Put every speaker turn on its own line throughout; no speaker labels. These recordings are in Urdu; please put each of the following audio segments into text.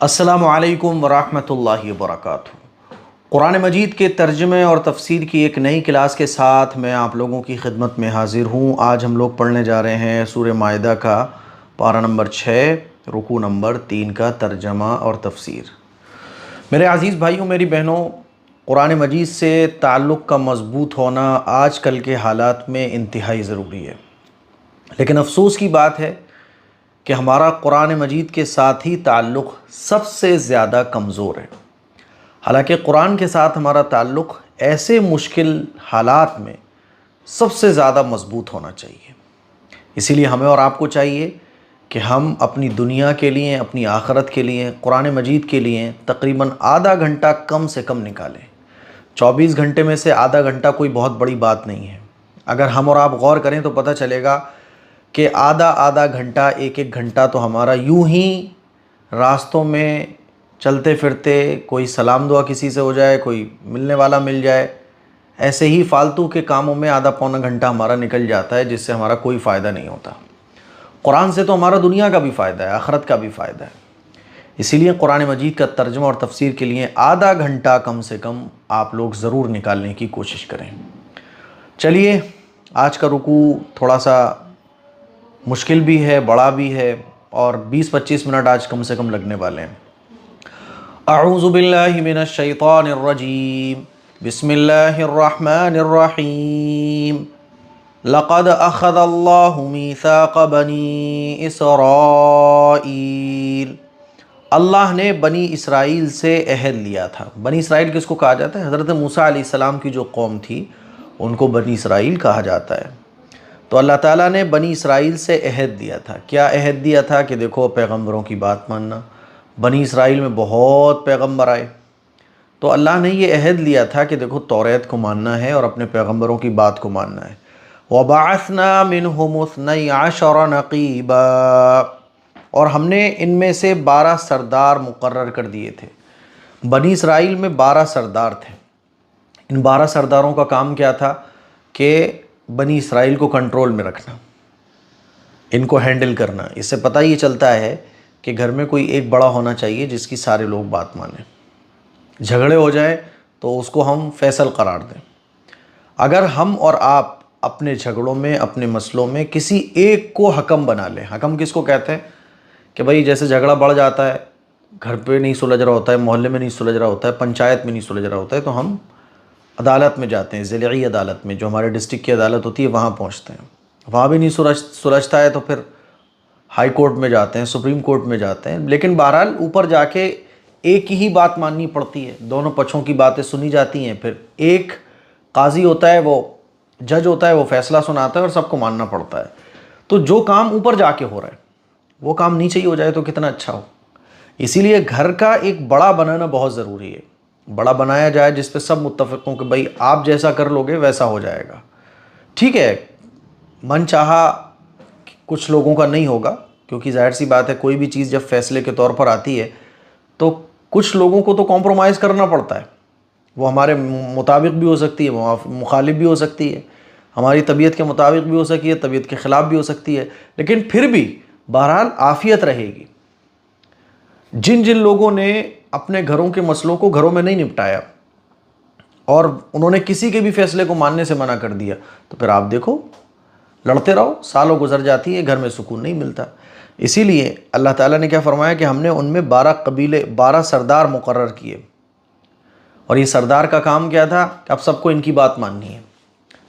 السلام علیکم ورحمۃ اللہ وبرکاتہ۔ قرآن مجید کے ترجمے اور تفسیر کی ایک نئی کلاس کے ساتھ میں آپ لوگوں کی خدمت میں حاضر ہوں۔ آج ہم لوگ پڑھنے جا رہے ہیں سورہ مائدہ کا پارہ نمبر 6 رکوع نمبر 3 کا ترجمہ اور تفسیر۔ میرے عزیز بھائیوں، میری بہنوں، قرآن مجید سے تعلق کا مضبوط ہونا آج کل کے حالات میں انتہائی ضروری ہے، لیکن افسوس کی بات ہے کہ ہمارا قرآن مجید کے ساتھ ہی تعلق سب سے زیادہ کمزور ہے، حالانکہ قرآن کے ساتھ ہمارا تعلق ایسے مشکل حالات میں سب سے زیادہ مضبوط ہونا چاہیے۔ اسی لیے ہمیں اور آپ کو چاہیے کہ ہم اپنی دنیا کے لیے، اپنی آخرت کے لیے، قرآن مجید کے لیے تقریباً آدھا گھنٹہ کم سے کم نکالیں۔ 24 گھنٹے میں سے آدھا گھنٹہ کوئی بہت بڑی بات نہیں ہے۔ اگر ہم اور آپ غور کریں تو پتہ چلے گا کہ آدھا گھنٹہ، ایک گھنٹہ تو ہمارا یوں ہی راستوں میں چلتے پھرتے، کوئی سلام دعا کسی سے ہو جائے، کوئی ملنے والا مل جائے، ایسے ہی فالتو کے کاموں میں آدھا پونا گھنٹہ ہمارا نکل جاتا ہے، جس سے ہمارا کوئی فائدہ نہیں ہوتا۔ قرآن سے تو ہمارا دنیا کا بھی فائدہ ہے، آخرت کا بھی فائدہ ہے۔ اسی لیے قرآن مجید کا ترجمہ اور تفسیر کے لیے آدھا گھنٹہ کم سے کم آپ لوگ ضرور نکالنے کی کوشش کریں۔ چلیے، آج کا رکوع تھوڑا سا مشکل بھی ہے، بڑا بھی ہے، اور 20-25 منٹ آج کم سے کم لگنے والے ہیں۔ اعوذ باللہ من الشیطان الرجیم، بسم اللہ الرحمن الرحیم۔ لقد اخذ اللہ میثاق بنی اسرائیل، اللہ نے بنی اسرائیل سے عہد لیا تھا۔ بنی اسرائیل کس کو کہا جاتا ہے؟ حضرت موسیٰ علیہ السلام کی جو قوم تھی ان کو بنی اسرائیل کہا جاتا ہے۔ تو اللہ تعالیٰ نے بنی اسرائیل سے عہد دیا تھا۔ کیا عہد دیا تھا؟ کہ دیکھو، پیغمبروں کی بات ماننا۔ بنی اسرائیل میں بہت پیغمبر آئے، تو اللہ نے یہ عہد لیا تھا کہ دیکھو، توریت کو ماننا ہے اور اپنے پیغمبروں کی بات کو ماننا ہے۔ وَبَعَثْنَا مِنْهُمُ 12 نَقِيبًا، اور ہم نے ان میں سے 12 سردار مقرر کر دیے تھے۔ بنی اسرائیل میں 12 سردار تھے۔ ان 12 سرداروں کا کام کیا تھا؟ کہ بنی اسرائیل کو کنٹرول میں رکھنا، ان کو ہینڈل کرنا۔ اس سے پتہ یہ چلتا ہے کہ گھر میں کوئی ایک بڑا ہونا چاہیے جس کی سارے لوگ بات مانیں۔ جھگڑے ہو جائیں تو اس کو ہم فیصل قرار دیں۔ اگر ہم اور آپ اپنے جھگڑوں میں، اپنے مسئلوں میں کسی ایک کو حکم بنا لیں، حکم کس کو کہتے ہیں؟ کہ بھائی جیسے جھگڑا بڑھ جاتا ہے، گھر پہ نہیں سلجھ رہا ہوتا ہے، محلے میں نہیں سلجھ رہا ہوتا ہے، پنچایت میں نہیں سلجھ رہا ہوتا ہے، تو ہم عدالت میں جاتے ہیں، ضلعی عدالت میں، جو ہمارے ڈسٹرکٹ کی عدالت ہوتی ہے، وہاں پہنچتے ہیں۔ وہاں بھی نہیں سلجھتا ہے تو پھر ہائی کورٹ میں جاتے ہیں، سپریم کورٹ میں جاتے ہیں۔ لیکن بہرحال اوپر جا کے ایک ہی بات ماننی پڑتی ہے، دونوں پچھوں کی باتیں سنی جاتی ہیں، پھر ایک قاضی ہوتا ہے، وہ جج ہوتا ہے، وہ فیصلہ سناتا ہے اور سب کو ماننا پڑتا ہے۔ تو جو کام اوپر جا کے ہو رہا ہے وہ کام نیچے ہی ہو جائے تو کتنا اچھا ہو۔ اسی لیے گھر کا ایک بڑا بنانا بہت ضروری ہے، بڑا بنایا جائے جس پہ سب متفق ہوں کہ بھائی آپ جیسا کر لو گے ویسا ہو جائے گا۔ ٹھیک ہے، من چاہا کچھ لوگوں کا نہیں ہوگا، کیونکہ ظاہر سی بات ہے کوئی بھی چیز جب فیصلے کے طور پر آتی ہے تو کچھ لوگوں کو تو کمپرومائز کرنا پڑتا ہے۔ وہ ہمارے مطابق بھی ہو سکتی ہے، مخالف بھی ہو سکتی ہے، ہماری طبیعت کے مطابق بھی ہو سکتی ہے، طبیعت کے خلاف بھی ہو سکتی ہے، لیکن پھر بھی بہرحال عافیت رہے گی۔ جن لوگوں نے اپنے گھروں کے مسئلوں کو گھروں میں نہیں نپٹایا اور انہوں نے کسی کے بھی فیصلے کو ماننے سے منع کر دیا، تو پھر آپ دیکھو، لڑتے رہو، سالوں گزر جاتی ہے، گھر میں سکون نہیں ملتا۔ اسی لیے اللہ تعالیٰ نے کیا فرمایا کہ ہم نے ان میں 12 سردار مقرر کیے، اور یہ سردار کا کام کیا تھا کہ اب سب کو ان کی بات ماننی ہے۔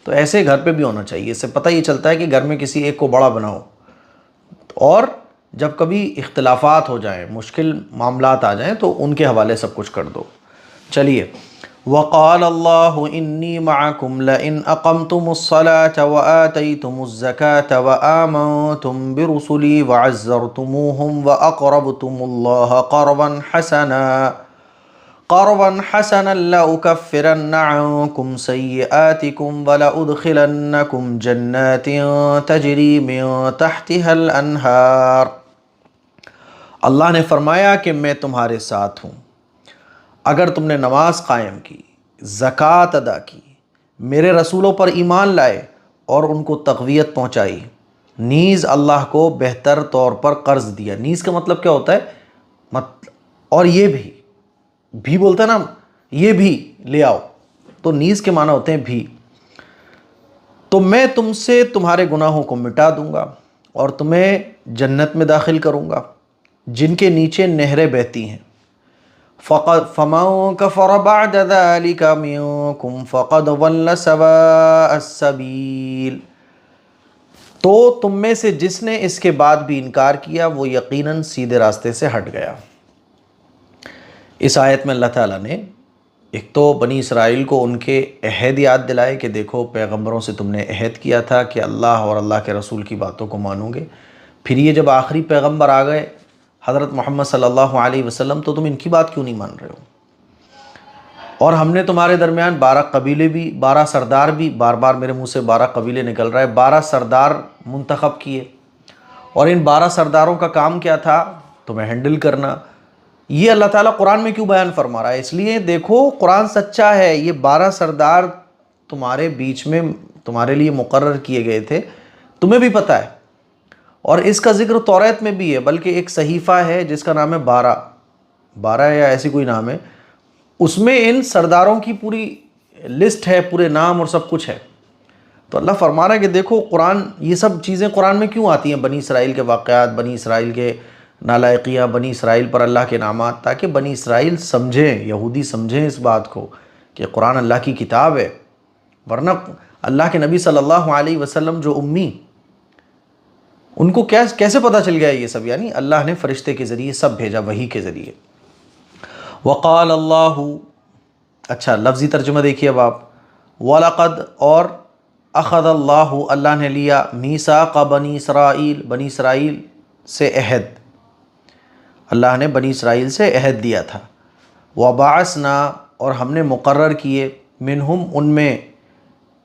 تو ایسے گھر پہ بھی ہونا چاہیے۔ اس سے پتہ یہ چلتا ہے کہ گھر میں کسی ایک کو بڑا بناؤ، اور جب کبھی اختلافات ہو جائیں، مشکل معاملات آ جائیں تو ان کے حوالے سب کچھ کر دو۔ چلیے، وَقَالَ اللَّهُ إِنِّي مَعَكُمْ لَئِنْ أَقَمْتُمُ الصَّلَاةَ وَآتَيْتُمُ الزَّكَاةَ وَآمَنْتُمْ بِرُسُلِي وَعَزَّرْتُمُوهُمْ وَأَقْرَضْتُمُ اللَّهَ قَرْضًا حَسَنًا لَأُكَفِّرَنَّ عَنْكُمْ سَيِّئَاتِكُمْ وَلَأُدْخِلَنَّكُمْ جَنَّاتٍ تَجْرِي مِنْ تَحْتِهَا الْأَنْهَارُ۔ اللہ نے فرمایا کہ میں تمہارے ساتھ ہوں اگر تم نے نماز قائم کی، زکوٰۃ ادا کی، میرے رسولوں پر ایمان لائے اور ان کو تقویت پہنچائی، نیز اللہ کو بہتر طور پر قرض دیا۔ نیز کا مطلب کیا ہوتا ہے؟ اور یہ بھی بولتا ہے نا، یہ بھی لے آؤ، تو نیز کے معنی ہوتے ہیں بھی، تو میں تم سے تمہارے گناہوں کو مٹا دوں گا اور تمہیں جنت میں داخل کروں گا جن کے نیچے نہریں بہتی ہیں۔ فَمَن كَفَرَ بَعْدَ ذَلِكَ مِنكُمْ فَقَدْ ضَلَّ سَوَاءَ السَّبِيلِ، تو تم میں سے جس نے اس کے بعد بھی انکار کیا وہ یقیناً سیدھے راستے سے ہٹ گیا۔ اس آیت میں اللہ تعالیٰ نے ایک تو بنی اسرائیل کو ان کے عہد یاد دلائے کہ دیکھو پیغمبروں سے تم نے عہد کیا تھا کہ اللہ اور اللہ کے رسول کی باتوں کو مانو گے، پھر یہ جب آخری پیغمبر آ گئے حضرت محمد صلی اللہ علیہ وسلم تو تم ان کی بات کیوں نہیں مان رہے ہو؟ اور ہم نے تمہارے درمیان 12 قبیلے بھی، 12 سردار بھی، بار بار میرے منہ سے 12 قبیلے نکل رہا ہے، 12 سردار منتخب کیے، اور ان 12 سرداروں کا کام کیا تھا؟ تمہیں ہینڈل کرنا۔ یہ اللہ تعالیٰ قرآن میں کیوں بیان فرما رہا ہے؟ اس لیے دیکھو قرآن سچا ہے، یہ 12 سردار تمہارے بیچ میں تمہارے لیے مقرر کیے گئے تھے، تمہیں بھی پتہ ہے، اور اس کا ذکر توریت میں بھی ہے، بلکہ ایک صحیفہ ہے جس کا نام ہے 12 یا ایسی کوئی نام ہے، اس میں ان سرداروں کی پوری لسٹ ہے، پورے نام اور سب کچھ ہے۔ تو اللہ فرما رہا ہے کہ دیکھو قرآن، یہ سب چیزیں قرآن میں کیوں آتی ہیں؟ بنی اسرائیل کے واقعات، بنی اسرائیل کے نالائقیہ، بنی اسرائیل پر اللہ کے انعامات، تاکہ بنی اسرائیل سمجھیں، یہودی سمجھیں اس بات کو کہ قرآن اللہ کی کتاب ہے۔ ورنہ اللہ کے نبی صلی اللہ علیہ وسلم جو امی، ان کو کیسے پتہ چل گیا یہ سب؟ یعنی اللہ نے فرشتے کے ذریعے سب بھیجا، وحی کے ذریعے۔ وقال اللہ، اچھا لفظی ترجمہ دیکھیے اب آپ، وَلَقَدْ، اور اخذ اللہ، اللہ نے لیا، میثاق بنی اسرائیل، بنی اسرائیل سے عہد، اللہ نے بنی اسرائیل سے عہد لیا تھا، وَبَعَثْنَا، اور ہم نے مقرر کیے، منہم، ان میں،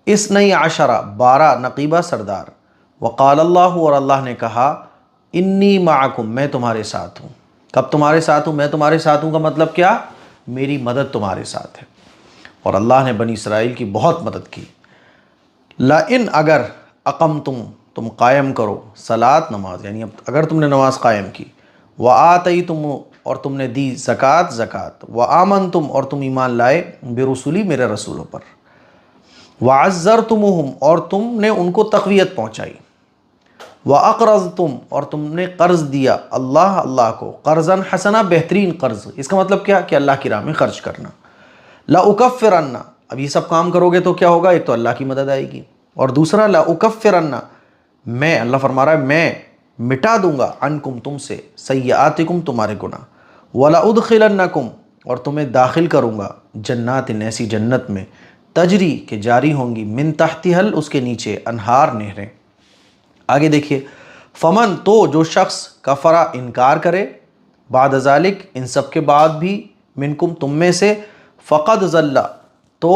12 12 نقیبہ سردار، وقال اللہ، اور اللہ نے کہا، انی معکم، میں تمہارے ساتھ ہوں۔ کب تمہارے ساتھ ہوں؟ میں تمہارے ساتھ ہوں کا مطلب کیا؟ میری مدد تمہارے ساتھ ہے، اور اللہ نے بنی اسرائیل کی بہت مدد کی۔ لَإِنْ، اگر، اقمتم، تم قائم کرو، صلاۃ، نماز، یعنی اگر تم نے نماز قائم کی، وآتیتم، اور تم نے دی زکوٰۃ، وآمنتم، اور تم ایمان لائے، برسولی، میرے رسولوں پر، وعزرتموہم، اور تم نے ان کو تقویت پہنچائی، وَأَقْرَضْتُمْ، اور تم نے قرض دیا، اللہ کو، قرضاً حسنا، بہترین قرض۔ اس کا مطلب کیا؟ کہ اللہ کی راہ میں خرچ کرنا۔ لَأُكَفِّرَنَّ، اب یہ سب کام کرو گے تو کیا ہوگا؟ ایک تو اللہ کی مدد آئے گی، اور دوسرا لَأُكَفِّرَنَّ، میں، اللہ فرما رہا ہے میں مٹا دوں گا، عنکم، تم سے، سیئاتکم، تمہارے گناہ، وَلَأُدْخِلَنَّکم، اور تمہیں داخل کروں گا، جنات، ایسی جنت میں، تجری، کہ جاری ہوں گی، من تحتہا، اس کے نیچے، انہار، نہریں۔ آگے دیکھیے، فمن، تو جو شخص، کفرا، انکار کرے، بعد ذالک، ان سب کے بعد بھی، منکم، تم میں سے، فقد ضل، تو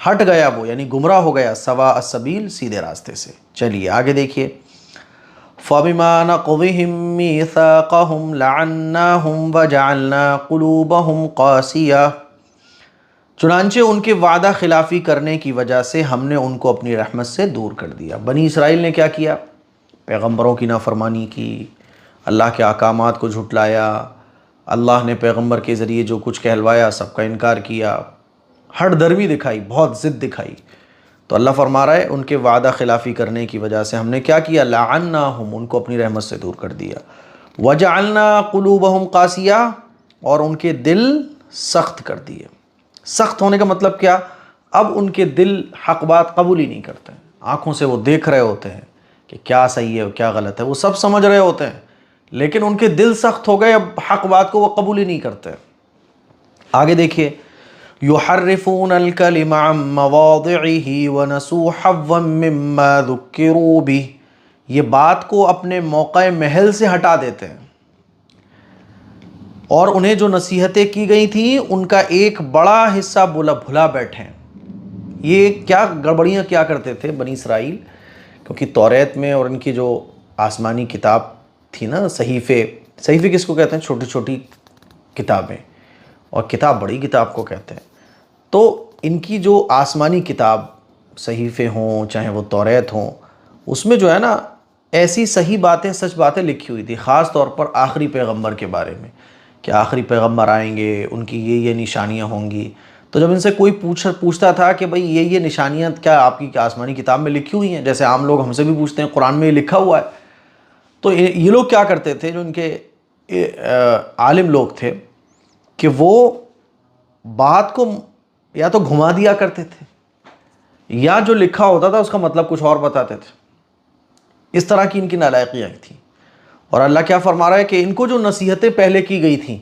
ہٹ گیا وہ، یعنی گمراہ ہو گیا، سواء السبیل، سیدھے راستے سے۔ چلیے آگے دیکھیے، فَبِمَا نَقْضِهِم مِّيثَاقَهُمْ لَعَنَّاهُمْ وَجَعَلْنَا قُلُوبَهُمْ قَاسِيَةً، چنانچہ ان کے وعدہ خلافی کرنے کی وجہ سے ہم نے ان کو اپنی رحمت سے دور کر دیا۔ بنی اسرائیل نے کیا کیا؟ پیغمبروں کی نافرمانی کی، اللہ کے احکامات کو جھٹلایا، اللہ نے پیغمبر کے ذریعے جو کچھ کہلوایا سب کا انکار کیا، ہٹ درمی دکھائی، بہت ضد دکھائی۔ تو اللہ فرما رہا ہے ان کے وعدہ خلافی کرنے کی وجہ سے ہم نے کیا کیا؟ لعناہم، ان کو اپنی رحمت سے دور کر دیا، وجعلنا قلوبہم قاسیہ، اور ان کے دل سخت کر دیے۔ سخت ہونے کا مطلب کیا؟ اب ان کے دل حق بات قبول ہی نہیں کرتے، آنکھوں سے وہ دیکھ رہے ہوتے ہیں کہ کیا صحیح ہے اور کیا غلط ہے، وہ سب سمجھ رہے ہوتے ہیں، لیکن ان کے دل سخت ہو گئے، اب حق بات کو وہ قبول ہی نہیں کرتے۔ آگے دیکھیے، یحرفون الکلم عن مواضعہ ونسوا حظا مما ذکروا بہ، یہ بات کو اپنے موقع محل سے ہٹا دیتے ہیں، اور انہیں جو نصیحتیں کی گئی تھیں ان کا ایک بڑا حصہ بھلا بیٹھے ہیں۔ یہ کیا گڑبڑیاں کیا کرتے تھے بنی اسرائیل؟ کیونکہ توریت میں اور ان کی جو آسمانی کتاب تھی نا، صحیفے کس کو کہتے ہیں؟ چھوٹی چھوٹی کتابیں، اور کتاب بڑی کتاب کو کہتے ہیں۔ تو ان کی جو آسمانی کتاب، صحیفے ہوں چاہے وہ توریت ہوں، اس میں جو ہے نا ایسی صحیح باتیں، سچ باتیں لکھی ہوئی تھی، خاص طور پر آخری پیغمبر کے بارے میں، کہ آخری پیغمبر آئیں گے، ان کی یہ نشانیاں ہوں گی. تو جب ان سے کوئی پوچھتا تھا کہ بھئی یہ نشانیاں کیا آپ کی آسمانی کتاب میں لکھی ہوئی ہیں، جیسے عام لوگ ہم سے بھی پوچھتے ہیں قرآن میں یہ لکھا ہوا ہے، تو یہ لوگ کیا کرتے تھے، جو ان کے عالم لوگ تھے، کہ وہ بات کو یا تو گھما دیا کرتے تھے یا جو لکھا ہوتا تھا اس کا مطلب کچھ اور بتاتے تھے. اس طرح کی ان کی نالائقیاں تھیں. اور اللہ کیا فرما رہا ہے کہ ان کو جو نصیحتیں پہلے کی گئی تھیں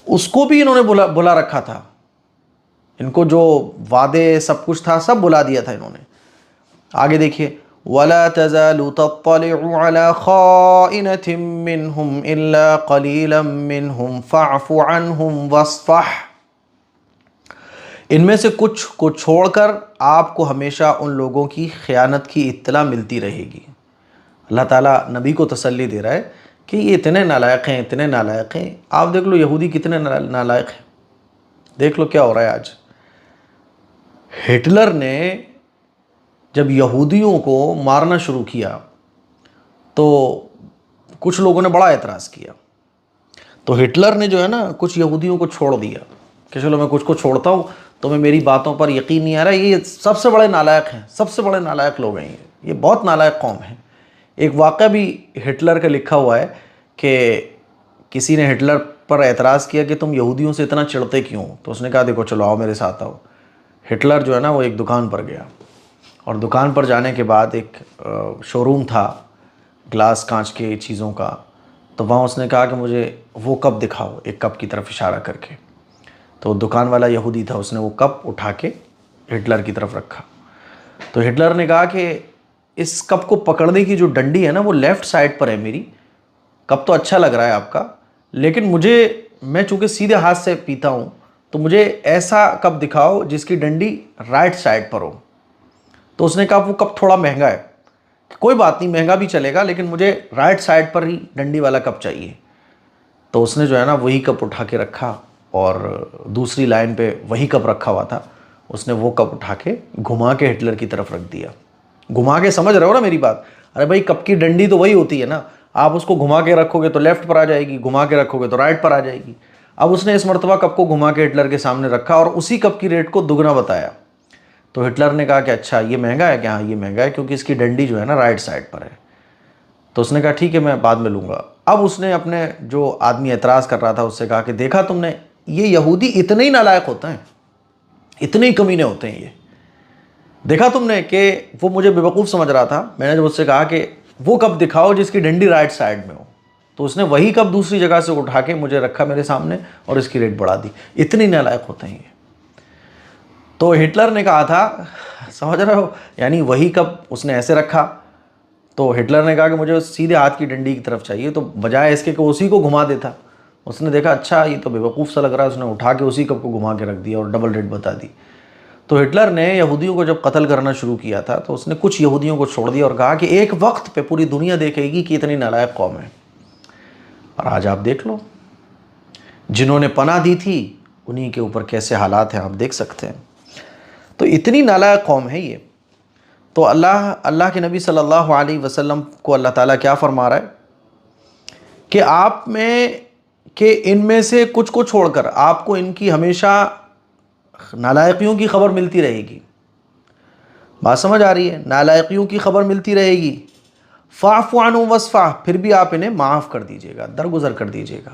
اس کو بھی انہوں نے بلا رکھا تھا. ان کو جو وعدے سب کچھ تھا سب بلا دیا تھا انہوں نے. آگے دیکھیے وَلَا تَزَالُ تَطَّلِعُ عَلَى خَائِنَةٍ مِّنْهُمْ إِلَّا قَلِيلًا مِّنْهُمْ فَاعْفُ عَنْهُمْ وَاصْفَحْ. ان میں سے کچھ کو چھوڑ کر آپ کو ہمیشہ ان لوگوں کی خیانت کی اطلاع ملتی رہے گی. اللہ تعالیٰ نبی کو تسلی دے رہا ہے کہ یہ اتنے نالائق ہیں، اتنے نالائق ہیں. آپ دیکھ لو یہودی کتنے نالائق ہیں. دیکھ لو کیا ہو رہا ہے آج. ہٹلر نے جب یہودیوں کو مارنا شروع کیا تو کچھ لوگوں نے بڑا اعتراض کیا. تو ہٹلر نے جو ہے نا کچھ یہودیوں کو چھوڑ دیا کہ چلو میں کچھ کو چھوڑتا ہوں، تمہیں میری باتوں پر یقین نہیں آ رہا. یہ سب سے بڑے نالائق ہیں، سب سے بڑے نالائق لوگ ہیں، یہ بہت نالائق قوم ہیں. ایک واقعہ بھی ہٹلر کا لکھا ہوا ہے کہ کسی نے ہٹلر پر اعتراض کیا کہ تم یہودیوں سے اتنا چڑھتے کیوں؟ تو اس نے کہا دیکھو چلو آؤ میرے ساتھ آؤ. ہٹلر جو ہے نا وہ ایک دکان پر گیا اور دکان پر جانے کے بعد ایک شو روم تھا گلاس کانچ کے چیزوں کا. تو وہاں اس نے کہا کہ مجھے وہ کپ دکھاؤ، ایک کپ کی طرف اشارہ کر کے. تو دکان والا یہودی تھا، اس نے وہ کپ اٹھا کے ہٹلر کی طرف رکھا. تو ہٹلر نے کہا کہ اس کپ کو پکڑنے کی جو ڈنڈی ہے نا وہ لیفٹ سائڈ پر ہے میری. کپ تو اچھا لگ رہا ہے آپ کا، لیکن میں چونکہ سیدھے ہاتھ سے پیتا ہوں تو مجھے ایسا کپ دکھاؤ جس کی ڈنڈی رائٹ سائڈ پر ہو. تو اس نے کہا وہ کپ تھوڑا مہنگا ہے. کوئی بات نہیں، مہنگا بھی چلے گا لیکن مجھے رائٹ سائڈ پر ہی ڈنڈی والا کپ چاہیے. تو اس نے جو ہے نا وہی کپ اٹھا کے رکھا اور دوسری لائن پہ وہی کپ رکھا ہوا تھا. اس نے وہ کپ اٹھا کے گھما کے ہٹلر کی طرف رکھ دیا. گھما کے، سمجھ رہے ہو نا میری بات؟ ارے بھائی کپ کی ڈنڈی تو وہی ہوتی ہے نا، آپ اس کو گھما کے رکھو گے تو لیفٹ پر آ جائے گی، گھما کے رکھو گے تو رائٹ پر آ جائے گی. اب اس نے اس مرتبہ کپ کو گھما کے ہٹلر کے سامنے رکھا اور اسی کپ کی ریٹ کو دگنا بتایا. تو ہٹلر نے کہا کہ اچھا یہ مہنگا ہے؟ کہ ہاں یہ مہنگا ہے کیونکہ اس کی ڈنڈی جو ہے نا رائٹ سائڈ پر ہے. تو اس نے کہا ٹھیک ہے میں بعد میں لوں گا. اب اس نے اپنے جو آدمی اعتراض کر رہا تھا اس سے کہا کہ دیکھا تم نے، یہ یہودی اتنے ہی نالائق ہوتے ہیں، اتنے ہی کمینے ہوتے ہیں. یہ دیکھا تم نے کہ وہ مجھے بے وقوف سمجھ رہا تھا. میں نے جب اس سے کہا کہ وہ کپ دکھاؤ جس کی ڈنڈی رائٹ سائڈ میں ہو، تو اس نے وہی کپ دوسری جگہ سے اٹھا کے مجھے رکھا میرے سامنے اور اس کی ریٹ بڑھا دی. اتنی نالائق ہوتے ہیں یہ. تو ہٹلر نے کہا تھا، سمجھ رہے ہو، یعنی وہی کپ اس نے ایسے رکھا تو ہٹلر نے کہا کہ مجھے سیدھے ہاتھ کی ڈنڈی کی طرف چاہیے، تو بجائے اس کے کہ اسی کو گھما دیتا، اس نے دیکھا اچھا یہ تو بے وقوف سا لگ رہا ہے، اس نے اٹھا کے اسی کپ کو گھما کے رکھ دیا اور ڈبل ریٹ بتا دی. تو ہٹلر نے یہودیوں کو جب قتل کرنا شروع کیا تھا تو اس نے کچھ یہودیوں کو چھوڑ دیا اور کہا کہ ایک وقت پہ پوری دنیا دیکھے گی کہ اتنی نالائق قوم ہے. اور آج آپ دیکھ لو جنہوں نے پناہ دی تھی انہی کے اوپر کیسے حالات ہیں، آپ دیکھ سکتے ہیں. تو اتنی نالائق قوم ہے یہ. تو اللہ کے نبی صلی اللہ علیہ وسلم کو اللہ تعالیٰ کیا فرما رہا ہے کہ آپ میں کہ ان میں سے کچھ کو چھوڑ کر آپ کو ان کی ہمیشہ نالائقیوں کی خبر ملتی رہے گی. بات سمجھ آ رہی ہے؟ نالائقیوں کی خبر ملتی رہے گی. فاعف عنہم واصفح، پھر بھی آپ انہیں معاف کر دیجیے گا، درگزر کر دیجیے گا،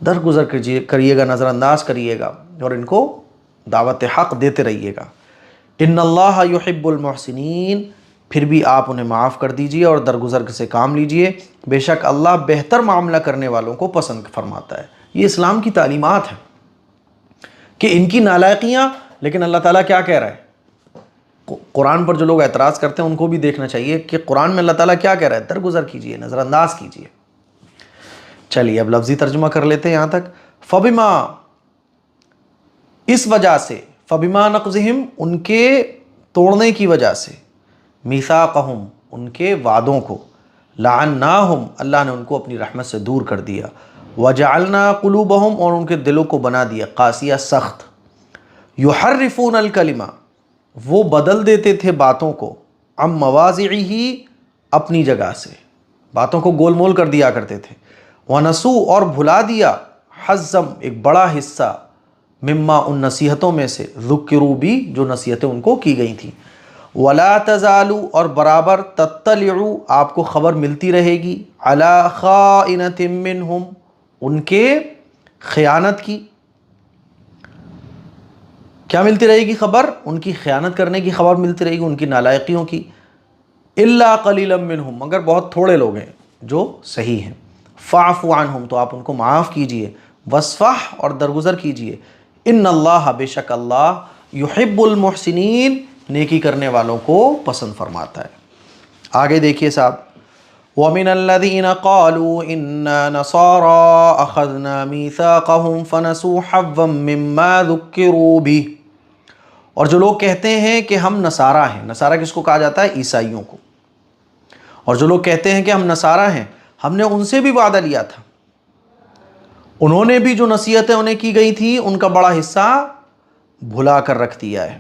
درگزر کریے گا، نظر انداز کریے گا اور ان کو دعوت حق دیتے رہیے گا. ان اللہ یحب المحسنین، پھر بھی آپ انہیں معاف کر دیجیے اور درگزر سے کام لیجیے، بے شک اللہ بہتر معاملہ کرنے والوں کو پسند فرماتا ہے. یہ اسلام کی تعلیمات ہیں کہ ان کی نالائقیاں، لیکن اللہ تعالیٰ کیا کہہ رہا ہے؟ قرآن پر جو لوگ اعتراض کرتے ہیں ان کو بھی دیکھنا چاہیے کہ قرآن میں اللہ تعالیٰ کیا کہہ رہا ہے. درگزر کیجیے، نظر انداز کیجیے. چلیے اب لفظی ترجمہ کر لیتے ہیں یہاں تک. فبما، اس وجہ سے، فبما نقضہم، ان کے توڑنے کی وجہ سے، میثاقہم، ان کے وعدوں کو، لعناہم، اللہ نے ان کو اپنی رحمت سے دور کر دیا، وجعلنا قلوبہم، اور ان کے دلوں کو بنا دیا قاسیہ، سخت، یحرفون الکلمہ، وہ بدل دیتے تھے باتوں کو، عن مواضعہ، اپنی جگہ سے، باتوں کو گول مول کر دیا کرتے تھے، ونسو اور بھلا دیا حزم ایک بڑا حصہ مما ان نصیحتوں میں سے ذکروا بھی جو نصیحتیں ان کو کی گئی تھیں ولا تزالو اور برابر تطلعوا آپ کو خبر ملتی رہے گی علی خائنۃ منہم ان کے خیانت کی کیا ملتی رہے گی خبر ان کی خیانت کرنے کی خبر ملتی رہے گی ان کی نالائقیوں کی الا قلیلا منہم مگر بہت تھوڑے لوگ ہیں جو صحیح ہیں فاعف عنہم تو آپ ان کو معاف کیجئے وصفح اور درگزر کیجئے ان اللہ بے شک اللہ یحب المحسنین نیکی کرنے والوں کو پسند فرماتا ہے۔ آگے دیکھیے صاحب وَمِنَ الَّذِينَ قَالُوا إِنَّا نَصَارَىٰ أَخَذْنَا مِيثَاقَهُمْ فَنَسُوا حَظًّا مِّمَّا ذُكِّرُوا بِهِ اور جو لوگ کہتے ہیں کہ ہم نصارہ ہیں، نصارہ کس کو کہا جاتا ہے؟ عیسائیوں کو۔ اور جو لوگ کہتے ہیں کہ ہم نصارہ ہیں، ہم نے ان سے بھی وعدہ لیا تھا، انہوں نے بھی جو نصیحتیں انہیں کی گئی تھی ان کا بڑا حصہ بھلا کر رکھ دیا ہے۔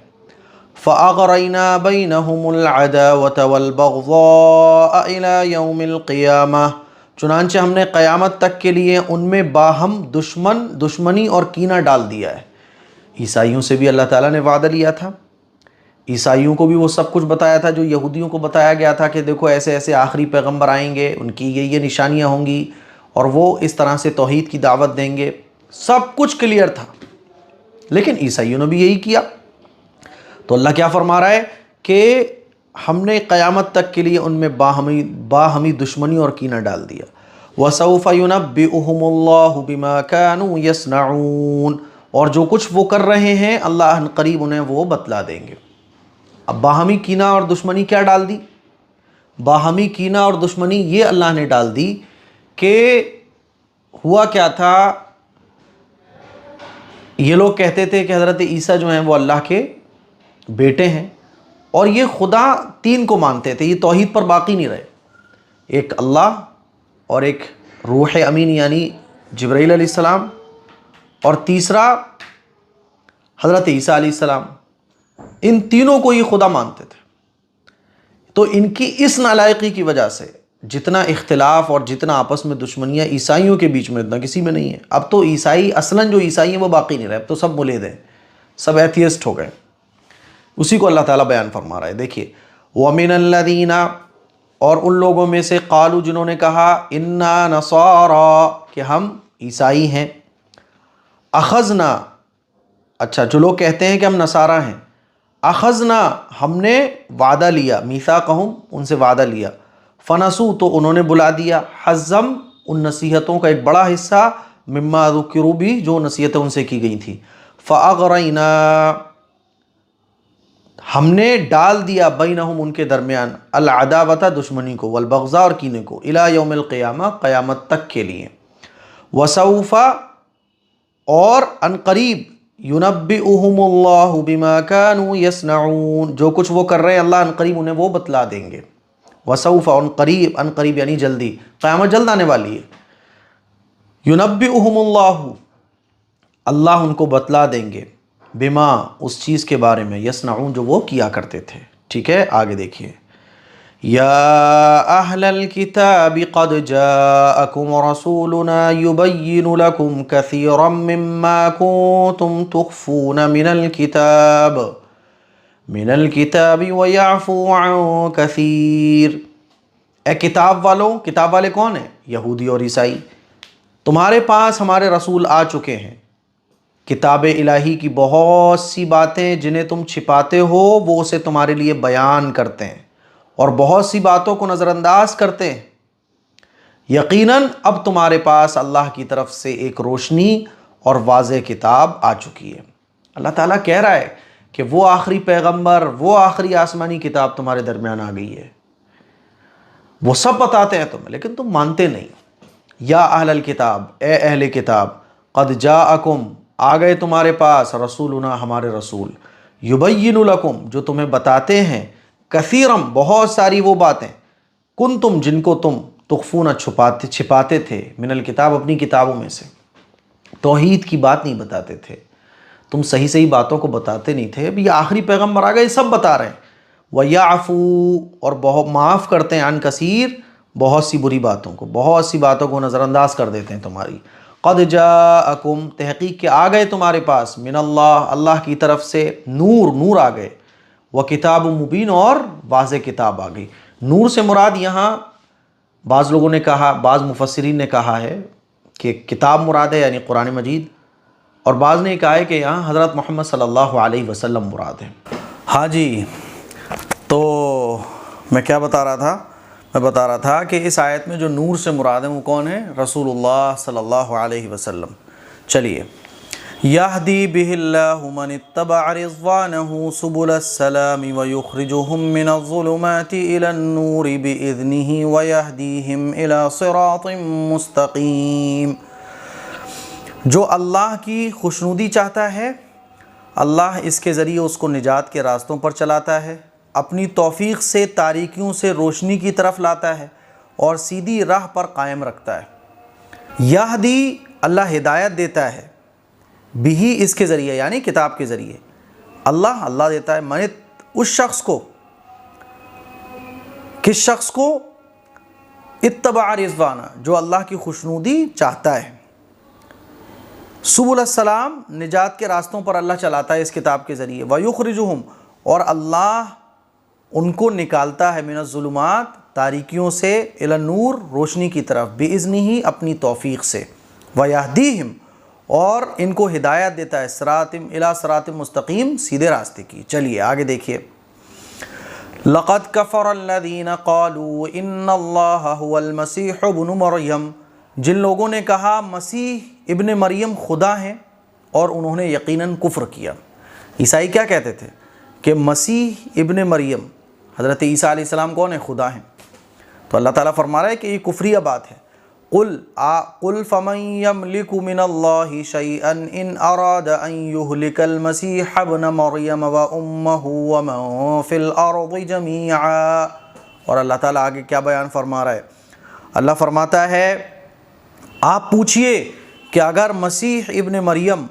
فَأَغْرَيْنَا بَيْنَهُمُ الْعَدَاوَةَ وَالْبَغْضَاءَ إِلَى يَوْمِ الْقِيَامَةِ چنانچہ ہم نے قیامت تک کے لیے ان میں باہم دشمنی اور کینہ ڈال دیا ہے۔ عیسائیوں سے بھی اللہ تعالیٰ نے وعدہ لیا تھا، عیسائیوں کو بھی وہ سب کچھ بتایا تھا جو یہودیوں کو بتایا گیا تھا کہ دیکھو ایسے ایسے آخری پیغمبر آئیں گے، ان کی یہ نشانیاں ہوں گی اور وہ اس طرح سے توحید کی دعوت دیں گے، سب کچھ کلیئر تھا، لیکن عیسائیوں نے بھی یہی کیا۔ تو اللہ کیا فرما رہا ہے کہ ہم نے قیامت تک کے لیے ان میں باہمی دشمنی اور کینہ ڈال دیا۔ وَسَوْفَ يُنَبِّئُهُمُ اللَّهُ بِمَا كَانُوا يَصْنَعُونَ اور جو کچھ وہ کر رہے ہیں اللہ ان قریب انہیں وہ بتلا دیں گے۔ اب باہمی کینہ اور دشمنی کیا ڈال دی؟ باہمی کینہ اور دشمنی یہ اللہ نے ڈال دی کہ ہوا کیا تھا، یہ لوگ کہتے تھے کہ حضرت عیسیٰ جو ہیں وہ اللہ کے بیٹے ہیں، اور یہ خدا تین کو مانتے تھے، یہ توحید پر باقی نہیں رہے، ایک اللہ اور ایک روح امین یعنی جبرائیل علیہ السلام، اور تیسرا حضرت عیسیٰ علیہ السلام، ان تینوں کو یہ خدا مانتے تھے۔ تو ان کی اس نالائقی کی وجہ سے جتنا اختلاف اور جتنا آپس میں دشمنیاں عیسائیوں کے بیچ میں اتنا کسی میں نہیں ہے۔ اب تو عیسائی اصلاً جو عیسائی ہیں وہ باقی نہیں رہے، اب تو سب ملحد ہیں، سب ایتھیسٹ ہو گئے۔ اسی کو اللہ تعالیٰ بیان فرما رہا ہے، دیکھیے وَمِنَ الَّذِينَ اور ان لوگوں میں سے قالوا جنہوں نے کہا اِنَّا نَصَارَىٰ کہ ہم عیسائی ہیں، اخذنا اچھا جو لوگ کہتے ہیں کہ ہم نصارہ ہیں، اخذنا ہم نے وعدہ لیا، میثاقہم ان سے وعدہ لیا، فنسو تو انہوں نے بلا دیا، حزم ان نصیحتوں کا ایک بڑا حصہ، مما ذکروا بھی جو نصیحتیں ان سے کی گئی تھیں، فاغرینا ہم نے ڈال دیا بینہم ان کے درمیان العداوۃ دشمنی کو، والبغضاء اور کینے کو، الی یوم القیامہ قیامت تک کے لیے، وسوف اور ان قریب ینبئہم اللہ بما کانوا یصنعون جو کچھ وہ کر رہے ہیں اللہ ان قریب انہیں وہ بتلا دیں گے۔ وسوف ان قریب یعنی جلدی، قیامت جلد آنے والی ہے۔ ینبئہم اللہ اللہ ان کو بتلا دیں گے، بما اس چیز کے بارے میں، یصنعون جو وہ کیا کرتے تھے۔ ٹھیک ہے، آگے دیکھیے یا اہل الکتاب قد جاءکم رسولنا یبین لکم کثیرا مما کنتم تخفون من الکتاب ویعفو عن کثیر۔ اے کتاب والوں، کتاب والے کون ہیں؟ یہودی اور عیسائی۔ تمہارے پاس ہمارے رسول آ چکے ہیں، کتاب الہی کی بہت سی باتیں جنہیں تم چھپاتے ہو وہ اسے تمہارے لیے بیان کرتے ہیں، اور بہت سی باتوں کو نظر انداز کرتے ہیں۔ یقیناً اب تمہارے پاس اللہ کی طرف سے ایک روشنی اور واضح کتاب آ چکی ہے۔ اللہ تعالیٰ کہہ رہا ہے کہ وہ آخری پیغمبر، وہ آخری آسمانی کتاب تمہارے درمیان آ گئی ہے، وہ سب بتاتے ہیں تمہیں، لیکن تم مانتے نہیں۔ یا اہل الکتاب، اے اہل کتاب، قد جاءکم آ گئے تمہارے پاس رسولنا ہمارے رسول، یبین لکم جو تمہیں بتاتے ہیں، کثیرم بہت ساری وہ باتیں، کنتم جن کو تم تخفون چھپاتے تھے، من الکتاب اپنی کتابوں میں سے۔ توحید کی بات نہیں بتاتے تھے، تم صحیح باتوں کو بتاتے نہیں تھے۔ اب یہ آخری پیغمبر آ گئے، سب بتا رہے ہیں۔ وَيَعْفُو اور بہت معاف کرتے ہیں، عن کثیر بہت سی بری باتوں کو، بہت سی باتوں کو نظر انداز کر دیتے ہیں تمہاری۔ قد جاءکم، تحقیق کہ آ گئے تمہارے پاس، من اللہ، اللہ کی طرف سے، نور آ گئے، وہ کتاب مبین، اور واضح کتاب آ گئی۔ نور سے مراد یہاں بعض لوگوں نے کہا، بعض مفسرین نے کہا ہے کہ کتاب مراد ہے یعنی قرآن مجید، اور بعض نے کہا ہے کہ یہاں حضرت محمد صلی اللہ علیہ وسلم مراد ہے۔ ہاں جی، تو میں کیا بتا رہا تھا؟ میں بتا رہا تھا کہ اس آیت میں جو نور سے مراد ہے وہ کون ہے؟ رسول اللہ صلی اللہ علیہ وسلم۔ چلیے، یہدی بہ اللہ من اتبع رضوانہ سبل السلام ویخرجہم من الظلمات الی النور بإذنہ ویہدیہم الی صراط مستقیم۔ جو اللہ کی خوشنودی چاہتا ہے، اللہ اس کے ذریعے اس کو نجات کے راستوں پر چلاتا ہے، اپنی توفیق سے تاریکیوں سے روشنی کی طرف لاتا ہے اور سیدھی راہ پر قائم رکھتا ہے۔ یہدی، اللہ ہدایت دیتا ہے، بھی اس کے ذریعے یعنی کتاب کے ذریعے، اللہ دیتا ہے، من اس شخص کو، کس شخص کو؟ اتبع رضوانہ، جو اللہ کی خوشنودی چاہتا ہے۔ سبل السلام، نجات کے راستوں پر اللہ چلاتا ہے اس کتاب کے ذریعے۔ ویخرجہم، اور اللہ ان کو نکالتا ہے، من الظلمات، تاریکیوں سے، الی النور، روشنی کی طرف، بإذنہ، اپنی توفیق سے، ویہدیہم، اور ان کو ہدایت دیتا ہے، الی صراط مستقیم، سیدھے راستے کی۔ چلیے آگے دیکھیے، لقد کفر الذین قالوا ان اللہ هو المسیح ابن مریم، جن لوگوں نے کہا مسیح ابن مریم خدا ہیں اور انہوں نے یقیناً کفر کیا۔ عیسائی کیا کہتے تھے؟ کہ مسیح ابن مریم، حضرت عیسیٰ علیہ السلام کون ہیں؟ خدا ہیں۔ تو اللہ تعالیٰ فرما رہا ہے کہ یہ کفریہ بات ہے۔ قل فمن یملک من اللہ شیئا ان اراد ان یہلک المسیح ابن مریم وامہ ومن فی الارض جمیعا۔ اور اللہ تعالیٰ آگے کیا بیان فرما رہا ہے؟ اللہ فرماتا ہے، آپ پوچھئے کہ اگر مسیح ابن مریم،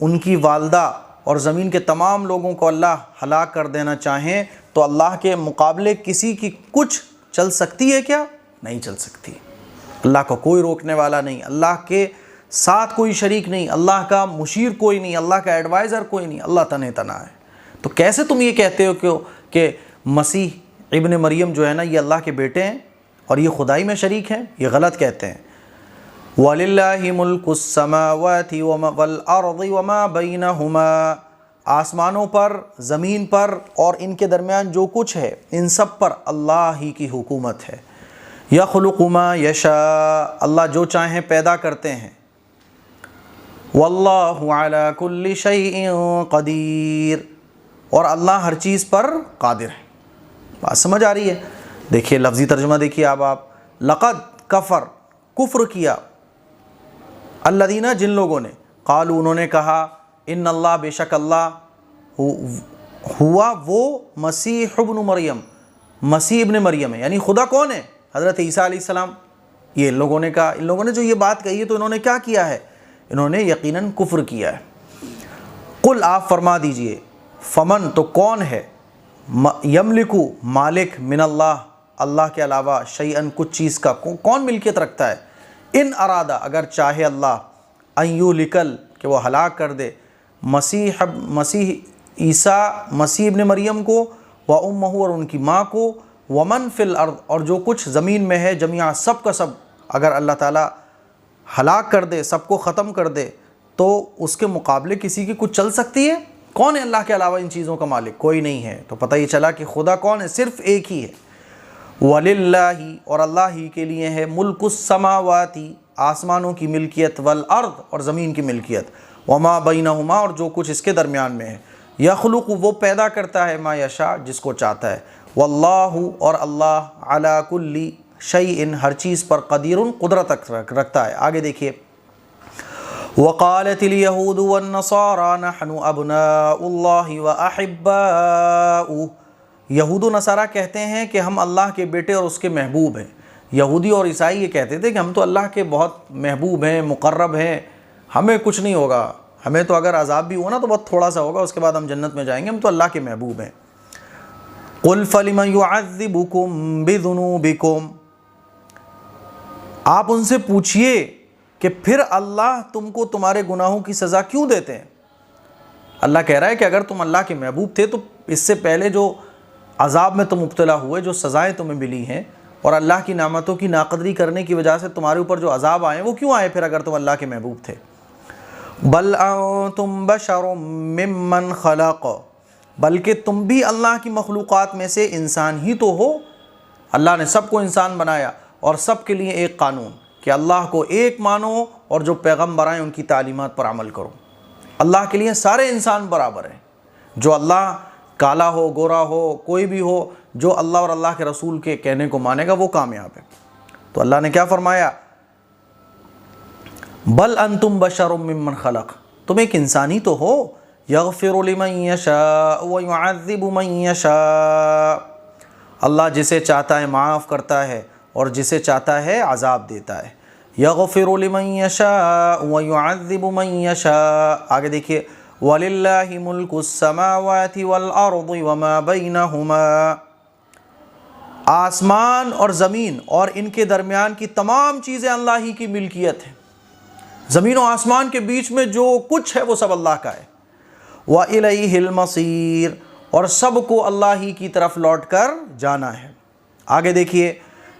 ان کی والدہ اور زمین کے تمام لوگوں کو اللہ ہلاک کر دینا چاہیں تو اللہ کے مقابلے کسی کی کچھ چل سکتی ہے کیا؟ نہیں چل سکتی۔ اللہ کا کوئی روکنے والا نہیں، اللہ کے ساتھ کوئی شریک نہیں، اللہ کا مشیر کوئی نہیں، اللہ کا ایڈوائزر کوئی نہیں، اللہ تنہا تنہا ہے۔ تو کیسے تم یہ کہتے ہو کہ مسیح ابن مریم جو ہے نا یہ اللہ کے بیٹے ہیں اور یہ خدائی میں شریک ہیں؟ یہ غلط کہتے ہیں۔ وَلِلَّهِ مُلْكُ السَّمَاوَاتِ وَالْأَرْضِ وَمَا بَيْنَهُمَا، آسمانوں پر، زمین پر اور ان کے درمیان جو کچھ ہے، ان سب پر اللہ ہی کی حکومت ہے۔ یخلق ما یشاء، اللہ جو چاہیں پیدا کرتے ہیں۔ واللہ علی کل شیء قدیر، اور اللہ ہر چیز پر قادر ہے۔ بات سمجھ آ رہی ہے؟ دیکھیے لفظی ترجمہ دیکھیے آپ لقد کفر، کفر کیا، الذین، جن لوگوں نے، قالوا، انہوں نے کہا، ان اللہ، بے شک اللہ، ہوا وہ، مسیح ابن مریم، مسیح ابن مریم ہے، یعنی خدا کون ہے؟ حضرت عیسیٰ علیہ السلام۔ یہ ان لوگوں نے کہا، ان لوگوں نے جو یہ بات کہی ہے تو انہوں نے کیا کیا ہے؟ انہوں نے یقیناً کفر کیا ہے۔ قل، آپ فرما دیجئے، فمن، تو کون ہے، یملکو، مالک، من اللہ، اللہ کے علاوہ، شیئن، کچھ چیز کا، کون ملکیت رکھتا ہے؟ ان ارادہ، اگر چاہے اللہ، ان یہلکل، کہ وہ ہلاک کر دے، مسیح عیسیٰ، مسیح ابن مریم کو، و امہ، اور ان کی ماں کو، ومن فی الارض، اور جو کچھ زمین میں ہے، جمیعا، سب کا سب، اگر اللہ تعالیٰ ہلاک کر دے، سب کو ختم کر دے، تو اس کے مقابلے کسی کی کچھ چل سکتی ہے؟ کون ہے اللہ کے علاوہ ان چیزوں کا مالک؟ کوئی نہیں ہے۔ تو پتہ یہ چلا کہ خدا کون ہے؟ صرف ایک ہی ہے۔ وَلِلَّهِ، اور اللہ ہی کے لیے ہے، ملک السماوات، آسمانوں کی ملکیت، والارض، اور زمین کی ملکیت، وما بینہما، اور جو کچھ اس کے درمیان میں ہے، یخلق، وہ پیدا کرتا ہے، ما یشاء، جس کو چاہتا ہے، واللہ، اور اللہ، علی کل شیء، ہر چیز پر، قدیر، قدرت رکھتا ہے۔ آگے دیکھیے، وقالت الیہود والنصارى نحن ابناء اللہ واحباؤہ، یہود و نصارہ کہتے ہیں کہ ہم اللہ کے بیٹے اور اس کے محبوب ہیں۔ یہودی اور عیسائی یہ کہتے تھے کہ ہم تو اللہ کے بہت محبوب ہیں، مقرب ہیں، ہمیں کچھ نہیں ہوگا، ہمیں تو اگر عذاب بھی ہو نا تو بہت تھوڑا سا ہوگا، اس کے بعد ہم جنت میں جائیں گے، ہم تو اللہ کے محبوب ہیں۔ قل فلم يعذبكم بذنوبكم، آپ ان سے پوچھئے کہ پھر اللہ تم کو تمہارے گناہوں کی سزا کیوں دیتے ہیں؟ اللہ کہہ رہا ہے کہ اگر تم اللہ کے محبوب تھے تو اس سے پہلے جو عذاب میں تم مبتلا ہوئے، جو سزائیں تمہیں ملی ہیں اور اللہ کی نعمتوں کی ناقدری کرنے کی وجہ سے تمہارے اوپر جو عذاب آئے وہ کیوں آئے پھر اگر تم اللہ کے محبوب تھے؟ بل انتم بشر ممن خلق، بلکہ تم بھی اللہ کی مخلوقات میں سے انسان ہی تو ہو۔ اللہ نے سب کو انسان بنایا اور سب کے لیے ایک قانون کہ اللہ کو ایک مانو اور جو پیغمبر آئیں ان کی تعلیمات پر عمل کرو۔ اللہ کے لیے سارے انسان برابر ہیں، جو اللہ کالا ہو گورا ہو کوئی بھی ہو، جو اللہ اور اللہ کے رسول کے کہنے کو مانے گا وہ کامیاب ہے۔ تو اللہ نے کیا فرمایا؟ بل انتم بشر ممن خلق، تم ایک انسانی تو ہو، یغفر لمن یشاء ویعذب من یشاء، اللہ جسے چاہتا ہے معاف کرتا ہے اور جسے چاہتا ہے عذاب دیتا ہے۔ یغفر لمن یشاء ویعذب من یشاء، آگے دیکھیے وَلِلَّهِ مُلْكُ السَّمَاوَاتِ وَالْأَرْضِ وَمَا بَيْنَهُمَا، آسمان اور زمین اور ان کے درمیان کی تمام چیزیں اللہ ہی کی ملکیت ہے۔ زمین و آسمان کے بیچ میں جو کچھ ہے وہ سب اللہ کا ہے۔ وَإِلَيْهِ الْمَصِيرُ، اور سب کو اللہ ہی کی طرف لوٹ کر جانا ہے۔ آگے دیکھیے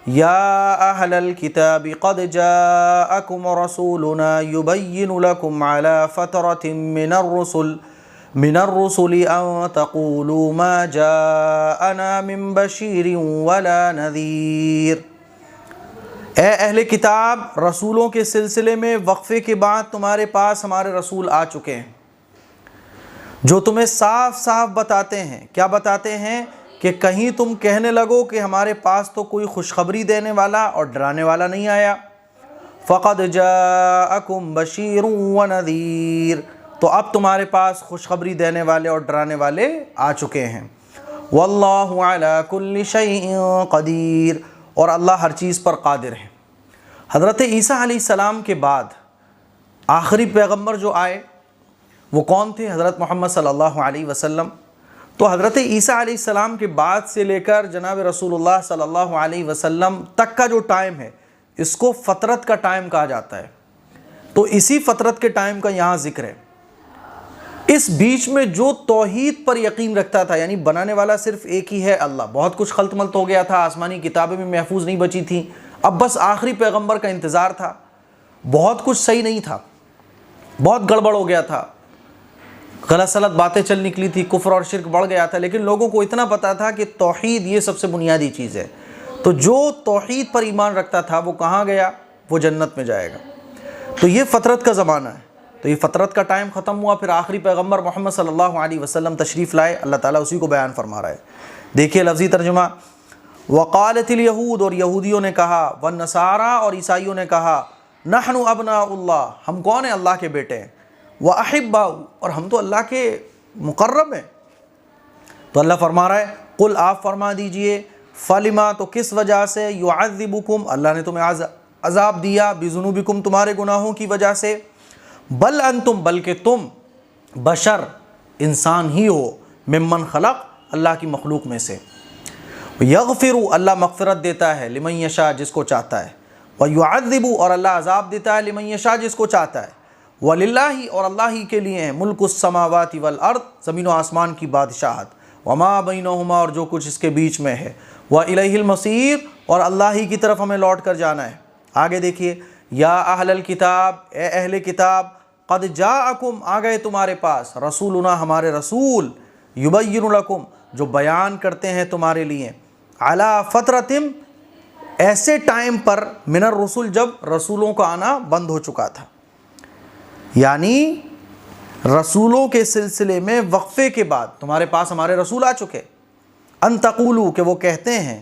یا اہل الکتاب قد جاءکم رسولنا یبین لکم علی فترۃ من الرسل ان تقولوا ما جاءنا من بشیر ولا نذیر، اے اہل کتاب رسولوں کے سلسلے میں وقفے کے بعد تمہارے پاس ہمارے رسول آ چکے ہیں جو تمہیں صاف صاف بتاتے ہیں۔ کیا بتاتے ہیں؟ کہ کہیں تم کہنے لگو کہ ہمارے پاس تو کوئی خوشخبری دینے والا اور ڈرانے والا نہیں آیا۔ فقد جاءکم بشیر ونذیر، تو اب تمہارے پاس خوشخبری دینے والے اور ڈرانے والے آ چکے ہیں۔ واللہ علی کل شیء قدیر، اور اللہ ہر چیز پر قادر ہے۔ حضرت عیسیٰ علیہ السلام کے بعد آخری پیغمبر جو آئے وہ کون تھے؟ حضرت محمد صلی اللہ علیہ وسلم۔ تو حضرت عیسیٰ علیہ السلام کے بعد سے لے کر جناب رسول اللہ صلی اللہ علیہ وسلم تک کا جو ٹائم ہے اس کو فترت کا ٹائم کہا جاتا ہے۔ تو اسی فترت کے ٹائم کا یہاں ذکر ہے۔ اس بیچ میں جو توحید پر یقین رکھتا تھا، یعنی بنانے والا صرف ایک ہی ہے اللہ، بہت کچھ خلط ملط ہو گیا تھا، آسمانی کتابیں بھی محفوظ نہیں بچی تھیں، اب بس آخری پیغمبر کا انتظار تھا، بہت کچھ صحیح نہیں تھا، بہت گڑبڑ ہو گیا تھا، غلط سلط باتیں چل نکلی تھی، کفر اور شرک بڑھ گیا تھا، لیکن لوگوں کو اتنا پتا تھا کہ توحید یہ سب سے بنیادی چیز ہے۔ تو جو توحید پر ایمان رکھتا تھا وہ کہاں گیا؟ وہ جنت میں جائے گا۔ تو یہ فترت کا زمانہ ہے۔ تو یہ فترت کا ٹائم ختم ہوا، پھر آخری پیغمبر محمد صلی اللہ علیہ وسلم تشریف لائے، اللہ تعالیٰ اسی کو بیان فرما رہا ہے۔ دیکھیے لفظی ترجمہ، وقالت الیہود، اور یہودیوں نے کہا، والنصارى، اور عیسائیوں نے کہا، نحن ابناء اللہ، ہم کون ہیں؟ اللہ کے بیٹے ہیں، وَأَحِبَّاؤُ، اور ہم تو اللہ کے مقرب ہیں۔ تو اللہ فرما رہا ہے قل، آپ فرما دیجئے، فَلِمَا، تو کس وجہ سے، يُعَذِّبُكُمْ، اللہ نے تمہیں عذاب دیا، بِذُنُوبِكُمْ، تمہارے گناہوں کی وجہ سے، بل انتم، بلکہ تم، بشر، انسان ہی ہو، ممن خلق، اللہ کی مخلوق میں سے، یغفر، اللہ مغفرت دیتا ہے، لمن یشاء، جس کو چاہتا ہے، ویعذب، اور اللہ عذاب دیتا ہے، لمن یشاء، جس کو چاہتا ہے، وللہ، اور اللہ ہی کے لیے ہیں، ملک السماوات والارض، زمین و آسمان کی بادشاہت، وما بینہما، اور جو کچھ اس کے بیچ میں ہے، وإلیہ المصیر، اور اللہ ہی کی طرف ہمیں لوٹ کر جانا ہے۔ آگے دیکھیے یا اہل الکتاب، اے اہل کتاب، قد جاءکم، آ گئے تمہارے پاس، رسولنا، ہمارے رسول، یبین لکم، جو بیان کرتے ہیں تمہارے لیے، علی فترۃ، ایسے ٹائم پر، من الرسل، جب رسولوں کا آنا بند ہو چکا تھا، یعنی رسولوں کے سلسلے میں وقفے کے بعد تمہارے پاس ہمارے رسول آ چکے، ان تقولوا، کہ وہ کہتے ہیں،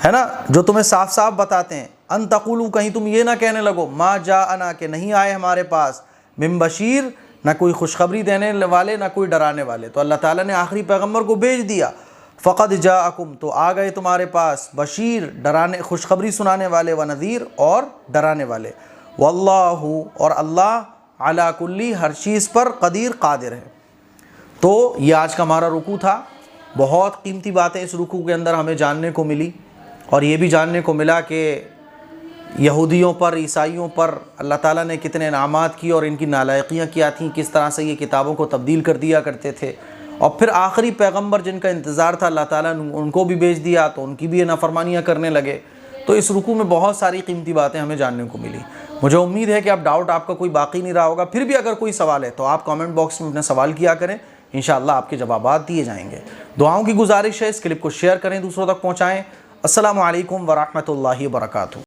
ہے نا، جو تمہیں صاف صاف بتاتے ہیں، ان تقولوا، کہیں تم یہ نہ کہنے لگو، ما جاءنا، کہ نہیں آئے ہمارے پاس، من بشیر، نہ کوئی خوشخبری دینے والے نہ کوئی ڈرانے والے۔ تو اللہ تعالیٰ نے آخری پیغمبر کو بھیج دیا، فقد جاءکم، تو آ گئے تمہارے پاس، بشیر، ڈرانے خوشخبری سنانے والے، ونذیر، اور ڈرانے والے، واللہ، اور اللہ، علی کلی، ہر چیز پر، قدیر، قادر ہے۔ تو یہ آج کا ہمارا رکوع تھا، بہت قیمتی باتیں اس رکوع کے اندر ہمیں جاننے کو ملی۔ اور یہ بھی جاننے کو ملا کہ یہودیوں پر، عیسائیوں پر اللہ تعالیٰ نے کتنے انعامات کی اور ان کی نالائقیاں کیا تھیں، کس طرح سے یہ کتابوں کو تبدیل کر دیا کرتے تھے، اور پھر آخری پیغمبر جن کا انتظار تھا اللہ تعالیٰ نے ان کو بھی بھیج دیا تو ان کی بھی نافرمانیاں کرنے لگے۔ تو اس رکوع میں بہت ساری قیمتی باتیں ہمیں جاننے کو ملی۔ مجھے امید ہے کہ اب ڈاؤٹ آپ کا کوئی باقی نہیں رہا ہوگا۔ پھر بھی اگر کوئی سوال ہے تو آپ کامنٹ باکس میں اپنا سوال کیا کریں، انشاءاللہ آپ کے جوابات دیے جائیں گے۔ دعاؤں کی گزارش ہے، اس کلپ کو شیئر کریں، دوسروں تک پہنچائیں۔ السلام علیکم ورحمۃ اللہ وبرکاتہ۔